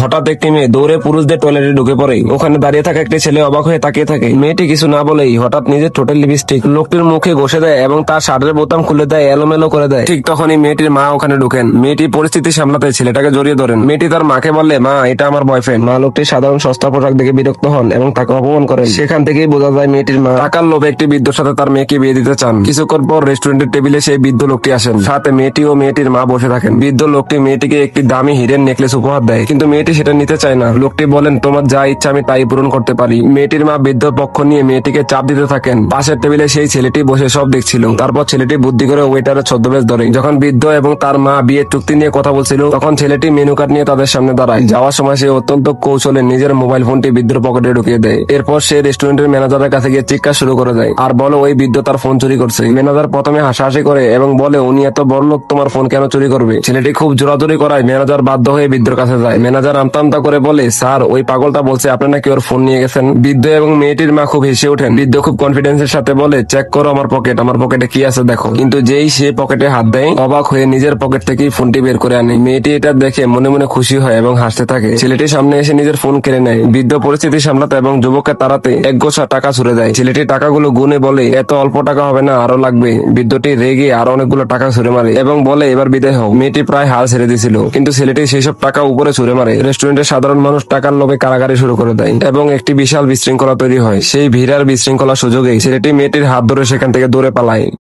হঠাৎ একটি মেয়ে দৌড়ে পুরুষদের টয়লেটে ঢুকে পড়ে। ওখানে দাঁড়িয়ে থাকা একটি ছেলে অবাক হয়ে তাকিয়ে থাকে। মেয়েটি কিছু না বলেই হঠাৎ নিজের ঠোঁটের লিপস্টিক লোকটির মুখে ঘষে দেয় এবং তার শার্টের বোতাম খুলে দেয়, এলোমেলো করে দেয়। ঠিক তখনই মেয়েটির মা ওখানে ঢুকেন। মেয়েটি পরিস্থিতি সামলাতে ছেলেটাকে জড়িয়ে ধরেন। মেয়েটি তার মাকে বললে, মা, এটা আমার বয়ফ্রেন্ড। মা লোকটির সাধারণ সস্তা পোশাক দেখে বিরক্ত হন এবং তাকে অপমান করেন। সেখান থেকেই বোঝা যায় মেয়েটির মা টাকার লোভে একটি বৃদ্ধর সাথে তার মেয়েকে বিয়ে দিতে চান। কিছুক্ষণ পর রেস্টুরেন্টের টেবিলে সেই বৃদ্ধ লোকটি আসেন। সাথে মেয়েটি ও মেয়েটির মা বসে থাকেন। বৃদ্ধ লোকটি মেয়েটিকে একটি দামি হিরের নেকলেস উপহার দেয়, কিন্তু মেয়েটি সেটা নিতে চায় না। লোকটি বলেন, তোমার যা ইচ্ছা আমি তাই পূরণ করতে পারি। মেয়েটির মা বৃদ্ধ পক্ষ নিয়ে মেয়েটিকে চাপ দিতে থাকেন। পাশের টেবিলে সেই ছেলেটি বসে সব দেখছিল। তারপর ছেলেটি বুদ্ধি করে ওয়েটারের ছদ্মবেশ ধরে। যখন বৃদ্ধ এবং তার মা বিয়ের চুক্তি নিয়ে কথা বলছিল, তখন ছেলেটি মেনু কার্ড নিয়ে তাদের সামনে দাঁড়ায়। যাওয়ার সময় সে অত্যন্ত কৌশলে নিজের মোবাইল ফোনটি বৃদ্ধর পকেটে ঢুকিয়ে দেয়। এরপর সে রেস্টুরেন্টের ম্যানেজারের কাছে গিয়ে চিৎকার শুরু করে দেয় আর বলে ওই বৃদ্ধ তার ফোন চুরি করছে। ম্যানেজার প্রথমে হাসাহাসি করে এবং বলে, উনি এত বড় লোক, তোমার ফোন কেন চুরি করবে? ছেলেটি খুব জোরাজোরি করায় ম্যানেজার বাধ্য হয়ে বৃদ্ধর কাছে যায়। ম্যানেজার আমতা আমতা করে বলে, স্যার, ওই পাগলটা বলছে আপনি নাকি ওর ফোন নিয়ে গেছেন। বৃদ্ধ এবং মেয়েটির মা খুব হেসে ওঠেন। বৃদ্ধ খুব কনফিডেন্সের সাথে বলে, চেক করো আমার পকেটে কি আছে দেখো। কিন্তু যেই সে পকেটে হাত দেয়, অবাক হয়ে নিজের পকেট থেকেই ফোনটি বের করে আনে। মেয়েটি এটা দেখে মনে মনে খুশি হয় এবং হাসতে থাকে। ছেলেটি সামনে এসে নিজের ফোন কেড়ে নেয়। বৃদ্ধ পরিস্থিতি সামলাতে এবং যুবককে তাড়াতে এক গোছা টাকা ছুড়ে দেয়। ছেলেটি টাকাগুলো গুনে বলে, এত অল্প টাকা হবে না, আরো লাগবে। বৃদ্ধটি রেগে আরো অনেকগুলো টাকা ছুড়ে মারে এবং বলে, এবার বিদায় হোক। মেয়েটি প্রায় হাল ছেড়ে দিয়েছিল, কিন্তু ছেলেটি সেই সব টাকা উপরে ছুড়ে মারে। রেস্টুরেন্টের সাধারণ মানুষ টাকার লোভে কারাগারি শুরু করে দেয় এবং একটি বিশাল বিশৃঙ্খলা তৈরি হয়। সেই ভিড়ার বিশৃঙ্খলা সুযোগে ছেলেটি মেয়েটির হাত ধরে সেখান থেকে দৌড়ে পালায়।